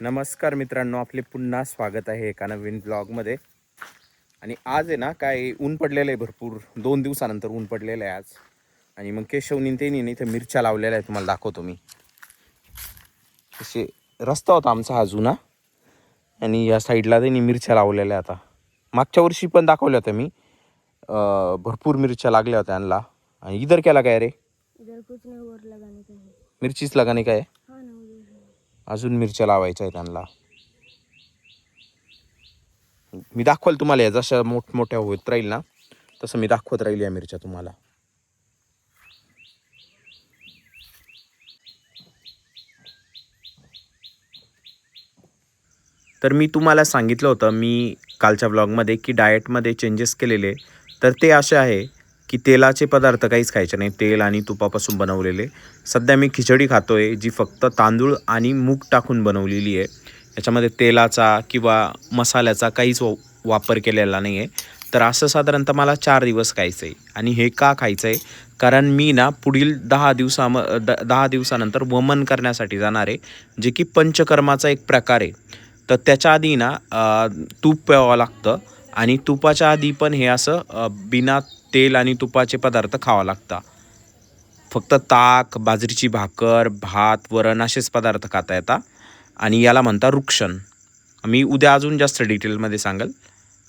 नमस्कार मित्रांनो, आपले पुन्हा स्वागत आहे एका नवीन ब्लॉगमध्ये. आणि आज आहे ना, काय ऊन पडलेलं आहे भरपूर. 2 दिवसानंतर ऊन पडलेलं आहे आज. आणि मग केशवनी त्यांनी इथं मिरच्या लावलेल्या आहेत, तुम्हाला दाखवतो मी. असे रस्ता होता आमचा हा जुना, आणि या साईडला त्यांनी मिरच्या लावलेल्या आता. मागच्या वर्षी पण दाखवल्या होत्या मी. भरपूर मिरच्या लागल्या होत्या त्यांना. आणि इधर केला काय रे? इधर कुछ नहीं, और लगाने का है. मिरचीच लगाने काय? हाँ ना, उधर है. अजून मिरच्या लावायच्या आहेत त्यांना. मी दाखवाल तुम्हाला, या जशा मोठमोठ्या होत राहील ना तसं मी दाखवत राहील या मिरच्या तुम्हाला. तर मी तुम्हाला सांगितलं होतं मी कालच्या ब्लॉगमध्ये की डाएटमध्ये चेंजेस केलेले. तर ते असे आहे की तेलाचे पदार्थ काहीच खायचे नाही, तेल आणि तुपापासून बनवलेले. सध्या मी खिचडी खातो आहे, जी फक्त तांदूळ आणि मूग टाकून बनवलेली आहे. याच्यामध्ये तेलाचा किंवा मसाल्याचा काहीच वापर केलेला नाही आहे. तर असं साधारणतः मला 4 दिवस खायचं आहे. आणि हे का खायचं आहे? कारण मी ना पुढील 10 दिवसानंतर वमन करण्यासाठी जाणार आहे, जे की पंचकर्माचा एक प्रकार आहे. तर त्याच्या आधी ना तूप प्यावं लागतं, आणि तुपाच्या आधी पण हे असं बिना तेल आणि तुपाचे पदार्थ खावं लागतं. फक्त ताक, बाजरीची भाकर, भात, वरण असेच पदार्थ खाता येतात. आणि याला म्हणतात रुक्षण. मी उद्या अजून जास्त डिटेलमध्ये सांगेल.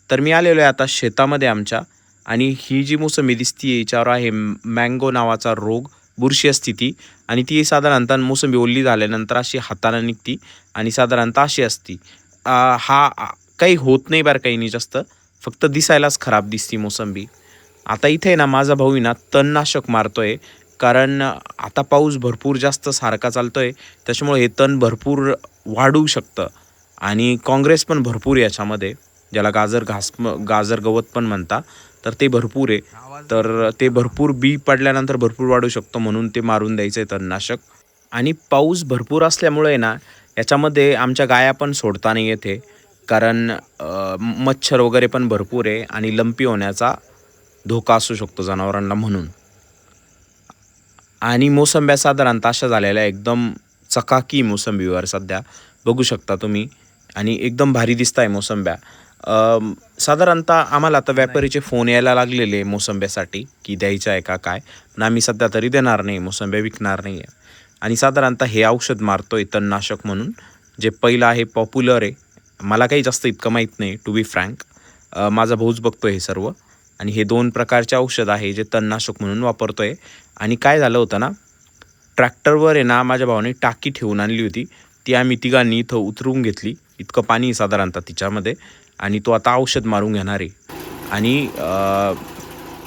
तर मी आलेलो आहे आता शेतामध्ये आमच्या. आणि ही जी मोसंबी दिसती आहे याच्यावर आहे मँगो नावाचा रोग, बुरशी असती ती. आणि ती साधारणतः मोसंबी ओली झाल्यानंतर अशी हाताने निघती, आणि साधारणतः अशी असती. काही होत नाही बरं, काही नाही जास्त, फक्त दिसायलाच खराब दिसती मोसंबी. आता इथे आहे ना, माझा भाऊ ना तणनाशक मारतोय, कारण आता पाऊस भरपूर जास्त सारखा चालतोय. त्याच्यामुळे हे तण भरपूर वाढू शकतं. आणि काँग्रेस पण भरपूर याच्यामध्ये, ज्याला गाजर गवत पण म्हणतात, तर ते भरपूर आहे. तर ते भरपूर बी पडल्यानंतर भरपूर वाढू शकतो, म्हणून ते मारून द्यायचं आहे तणनाशक. आणि पाऊस भरपूर असल्यामुळे ना याच्यामध्ये आमच्या गाया पण सोडता नाही येते, कारण मच्छर वगैरे पण भरपूर आहे आणि लंपी होण्याचा धोका असू शकतो जनावरांना म्हणून. आणि मोसंब्या साधारणतः अशा झालेल्या एकदम चकाकी मोसंबीवर सध्या बघू शकता तुम्ही. आणि एकदम भारी दिसत आहे मोसंब्या. साधारणतः आम्हाला आता व्यापारीचे फोन यायला लागलेले मोसंब्यासाठी की द्यायचं आहे का काय, पण आम्ही सध्या तरी देणार नाही, मोसंब्या विकणार नाही आहे. आणि साधारणतः हे औषध मारतो आहे तणनाशक म्हणून, जे पहिलं आहे पॉप्युलर आहे. मला काही जास्त इतकं माहीत नाही, टू बी फ्रँक. माझा भाऊच बघतो हे सर्व. आणि हे 2 प्रकारचे औषध आहे जे तणनाशक म्हणून वापरतो आहे. आणि काय झालं होतं ना, ट्रॅक्टरवर आहे ना माझ्या भावाने टाकी ठेवून आणली होती. ती आम्ही तिघांनी इथं उतरवून घेतली. इतकं पाणी साधारणतः तिच्यामध्ये. आणि तो आता औषध मारून घेणार आहे. आणि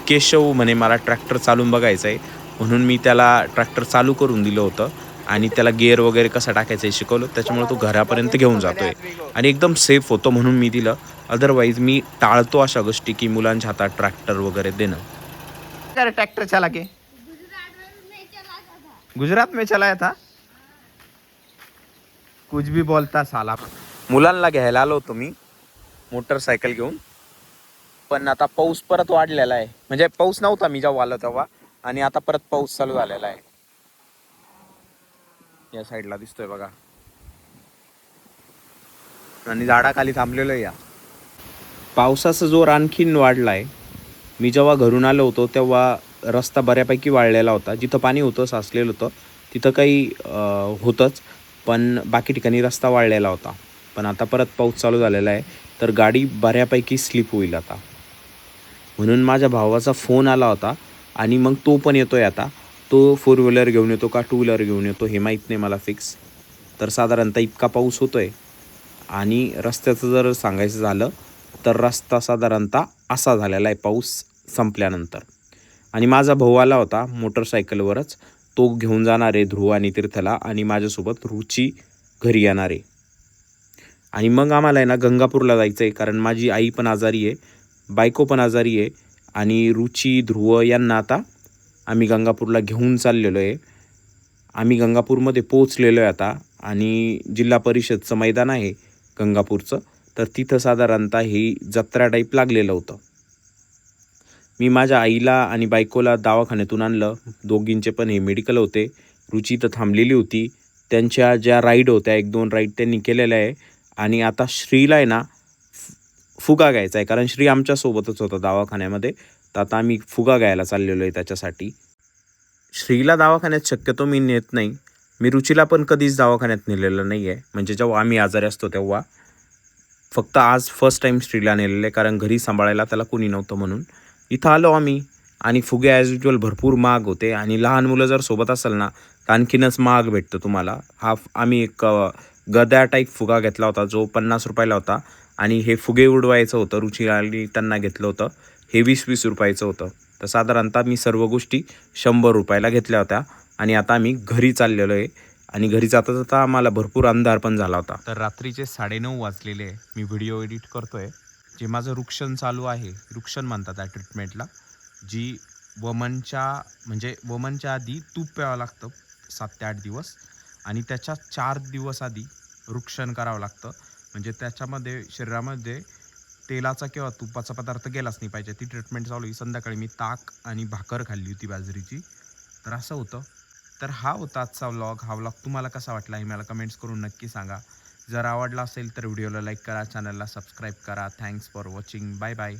केशव म्हणे मला ट्रॅक्टर चालून बघायचं आहे, म्हणून मी त्याला ट्रॅक्टर चालू करून दिलं होतं. आणि त्याला गिअर वगैरे कसा टाकायचं हे शिकवलं. त्याच्यामुळे तो घरापर्यंत घेऊन जातो आहे आणि एकदम सेफ होतो, म्हणून मी दिलं. अदरवाईज मी टाळतो अशा गोष्टी की मुलांच्या हातात ट्रॅक्टर वगैरे देणं. क्या ट्रैक्टर चला के गुजरात में चलाया था. कुछ भी बोलता साला. मुलांना घ्यायला आलो होतो मी मोटरसायकल घेऊन, पण आता पाऊस परत वाढलेला आहे. म्हणजे पाऊस नव्हता मी जेव्हा आलो तेव्हा, आणि आता परत पाऊस चालू झालेला आहे. या साईडला दिसतोय बघा, आणि झाडाखाली थांबलेलो आहे. या पावसाचा जोर आणखीन वाढलाय. मी जेव्हा घरून आलो होतो तेव्हा रस्ता बऱ्यापैकी वाळलेला होता. जिथं पाणी होतं साचलेलं होतं तिथं काही होतंच, पण बाकी ठिकाणी रस्ता वाळलेला होता. पण आता परत पाऊस चालू झालेला आहे, तर गाडी बऱ्यापैकी स्लिप होईल आता. म्हणून माझ्या भावाचा फोन आला होता, आणि मग तो पण येतो आहे आता. तो 4 व्हीलर घेऊन येतो का 2 व्हीलर घेऊन येतो हे माहीत नाही मला फिक्स. तर साधारणतः इतका पाऊस होतो आहे. आणि रस्त्याचं जर सांगायचं झालं तर रस्ता साधारणतः असा झालेला आहे पाऊस संपल्यानंतर. आणि माझा भाऊ आला होता मोटरसायकलवरच. तो घेऊन जाणार आहे ध्रुव आणि तीर्थला, आणि माझ्यासोबत रुची घरी येणार आहे. आणि मग आम्हाला आहे ना गंगापूरला जायचं आहे, कारण माझी आई पण आजारी आहे, बायको पण आजारी आहे. आणि रुची, ध्रुव यांना आता आम्ही गंगापूरला घेऊन चाललेलो आहे. आम्ही गंगापूरमध्ये पोचलेलो आहे आता. आणि जिल्हा परिषदचं मैदान आहे गंगापूरचं, तर तिथं साधारणतः ही जत्रा टाईप लागलेलं होतं. मी माझ्या आईला आणि बायकोला दवाखान्यातून आणलं. दोघींचे पण हे मेडिकल होते. रुची तर थांबलेली होती. त्यांच्या ज्या राईड होत्या 1-2 राईड त्यांनी केलेल्या आहे आणि आता श्रीला आहे ना फुगा घ्यायचा आहे, कारण श्री आमच्यासोबतच होता दवाखान्यामध्ये. तर आता आम्ही फुगा घ्यायला चाललेलो आहे त्याच्यासाठी. श्रीला दवाखान्यात शक्यतो मी नेत नाही. मी रुचीला पण कधीच दवाखान्यात नेलेलं नाही आहे, म्हणजे जेव्हा आम्ही आजारी असतो तेव्हा. फक्त आज फर्स्ट टाईम श्रीला नेलेलं आहे, कारण घरी सांभाळायला त्याला कोणी नव्हतं म्हणून. इथं आलो आम्ही आणि फुगे ॲज युजल भरपूर महाग होते आणि लहान मुलं जर सोबत असेल ना तर आणखीनच महाग भेटतं तुम्हाला. आम्ही एक गदा टाईप फुगा घेतला होता जो 50 रुपयाला होता आणि हे फुगे उडवायचं होतं रुचीला आणि त्यांना घेतलं होतं, हे 20-20 रुपयाचं होतं. तर साधारणतः मी सर्व गोष्टी 100 रुपयाला घेतल्या होत्या आणि आता आम्ही घरी चाललेलो आहे आणि घरी जाता जाता आम्हाला भरपूर अंधार पण झाला होता. तर रात्रीचे 9:30 वाजलेले आहे. मी व्हिडिओ एडिट करतोय. जे माझं रुक्षण चालू आहे, रुक्षण म्हणतात त्या ट्रीटमेंटला, जी वमनच्या आधी तूप प्यावं लागतं 7 ते 8 दिवस आणि त्याच्या 4 दिवस आधी रुक्षण करावं लागतं. म्हणजे त्याच्यामध्ये शरीरामध्ये तेलाचा किंवा तुपाचा पदार्थ गेलाच नाही पाहिजे. ती ट्रीटमेंट चालू आहे. संध्याकाळी मी ताक आणि भाकर खाल्ली होती बाजरीची. तर असं होतं. तर हा होता आजचा व्लॉग. हा व्लॉग तुम्हाला कसा वाटला हे मला कमेंट्स करून नक्की सांगा. जर आवडला असेल तर व्हिडिओला लाईक करा, चॅनलला सबस्क्राईब करा. Thanks for watching. Bye bye.